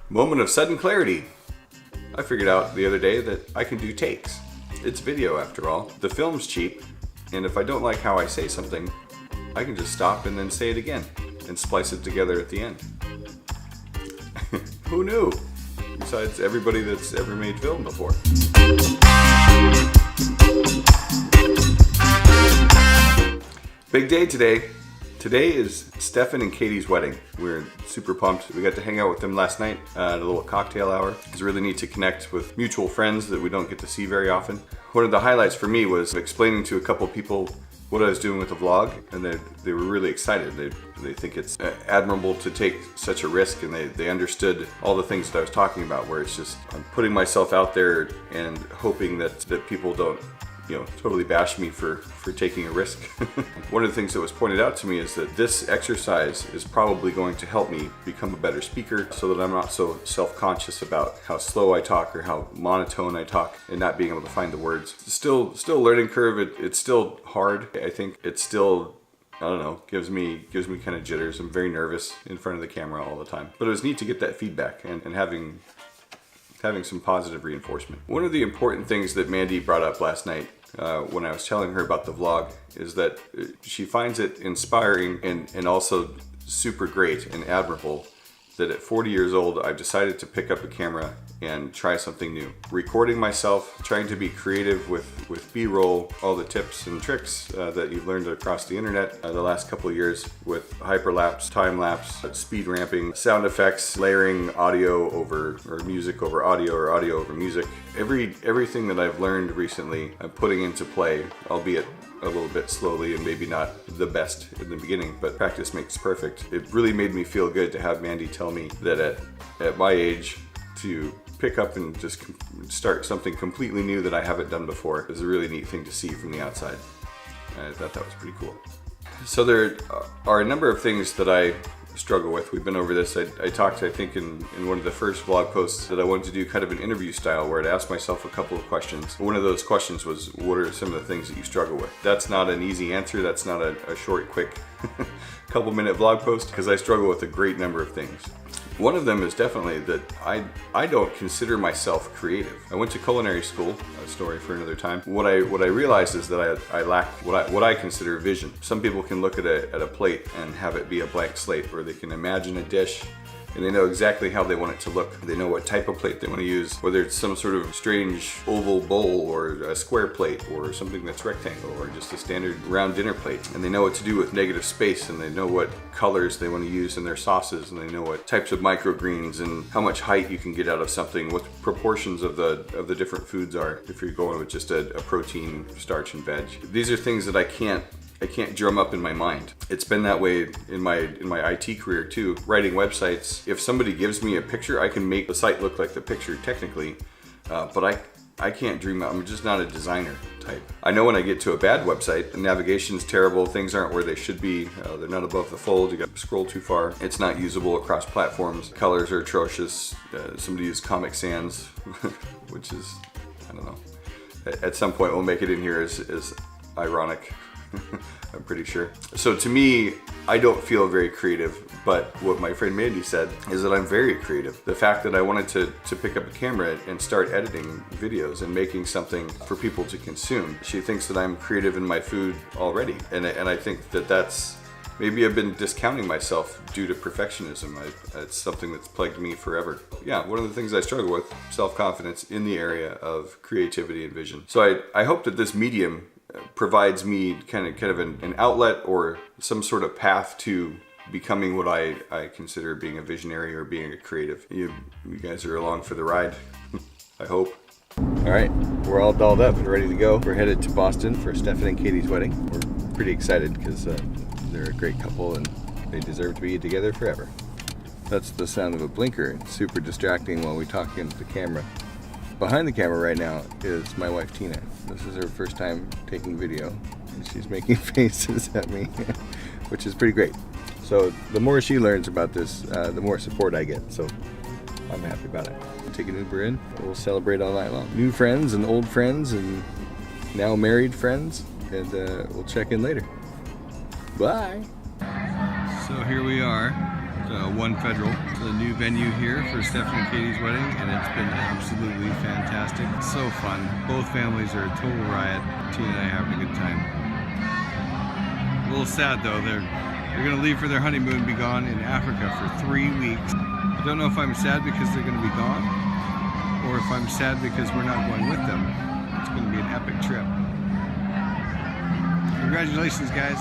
Moment of sudden clarity. I figured out the other day that I can do takes. It's video after all. The film's cheap, and if I don't like how I say something, I can just stop and then say it again and splice it together at the end. Who knew? Besides everybody that's ever made film before. Big day today. Today is Stefan and Katie's wedding. We're super pumped. We got to hang out with them last night at a little cocktail hour. It was really neat to connect with mutual friends that we don't get to see very often. One of the highlights for me was explaining to a couple people what I was doing with the vlog, and they were really excited. They think it's admirable to take such a risk, and they understood all the things that I was talking about, where it's just I'm putting myself out there and hoping that people don't totally bash me for taking a risk. One of the things that was pointed out to me is that this exercise is probably going to help me become a better speaker so that I'm not so self-conscious about how slow I talk or how monotone I talk and not being able to find the words. Still a learning curve. It's still hard. I think it's still, I don't know, gives me kind of jitters. I'm very nervous in front of the camera all the time. But it was neat to get that feedback and having some positive reinforcement. One of the important things that Mandy brought up last night when I was telling her about the vlog is that she finds it inspiring and also super great and admirable that at 40 years old I've decided to pick up a camera and try something new. Recording myself, trying to be creative with B-roll, all the tips and tricks that you've learned across the internet the last couple of years with hyperlapse, time-lapse, speed ramping, sound effects, layering audio over, or music over audio, or audio over music. Everything that I've learned recently I'm putting into play, albeit a little bit slowly and maybe not the best in the beginning, but practice makes perfect. It really made me feel good to have Mandy tell me that at my age, to pick up and just start something completely new that I haven't done before is a really neat thing to see from the outside. I thought that was pretty cool. So there are a number of things that I struggle with. We've been over this. I talked, I think, in one of the first vlog posts that I wanted to do kind of an interview style where I'd ask myself a couple of questions. One of those questions was, what are some of the things that you struggle with? That's not an easy answer. That's not a short, quick couple minute vlog post, because I struggle with a great number of things. One of them is definitely that I don't consider myself creative. I went to culinary school, a story for another time. What I realized is that I lack what I consider vision. Some people can look at a plate and have it be a blank slate, or they can imagine a dish and they know exactly how they want it to look. They know what type of plate they want to use, whether it's some sort of strange oval bowl or a square plate or something that's rectangle or just a standard round dinner plate. And they know what to do with negative space, and they know what colors they want to use in their sauces, and they know what types of microgreens and how much height you can get out of something, what proportions of the different foods are if you're going with just a protein, starch, and veg. These are things that I can't drum up in my mind. It's been that way in my IT career too. Writing websites, if somebody gives me a picture, I can make the site look like the picture technically, but I can't dream up. I'm just not a designer type. I know when I get to a bad website, the navigation's terrible, things aren't where they should be, they're not above the fold, you got to scroll too far, it's not usable across platforms, colors are atrocious, somebody used Comic Sans, which is, I don't know, at some point we'll make it in here as ironic. I'm pretty sure. So to me, I don't feel very creative, but what my friend Mandy said is that I'm very creative. The fact that I wanted to pick up a camera and start editing videos and making something for people to consume, she thinks that I'm creative in my food already. And I think that's, maybe I've been discounting myself due to perfectionism. It's something that's plagued me forever. Yeah, one of the things I struggle with, self-confidence in the area of creativity and vision. So I hope that this medium provides me kind of an outlet or some sort of path to becoming what I consider being a visionary or being a creative. You guys are along for the ride, I hope. All right, we're all dolled up and ready to go. We're headed to Boston for Stefan and Katie's wedding. We're pretty excited because they're a great couple and they deserve to be together forever. That's the sound of a blinker. It's super distracting while we talk into the camera. Behind the camera right now is my wife Tina. This is her first time taking video and she's making faces at me, which is pretty great. So the more she learns about this, the more support I get, so I'm happy about it. Take an Uber in, we'll celebrate all night long. New friends and old friends and now married friends, and we'll check in later. Bye! So here we are, 1 Federal. the new venue here for Stephen and Katie's wedding, and it's been absolutely fantastic. So fun. Both families are a total riot. Tina and I are having a good time. A little sad though, they're going to leave for their honeymoon and be gone in Africa for 3 weeks. I don't know if I'm sad because they're going to be gone, or if I'm sad because we're not going with them. It's going to be an epic trip. Congratulations, guys.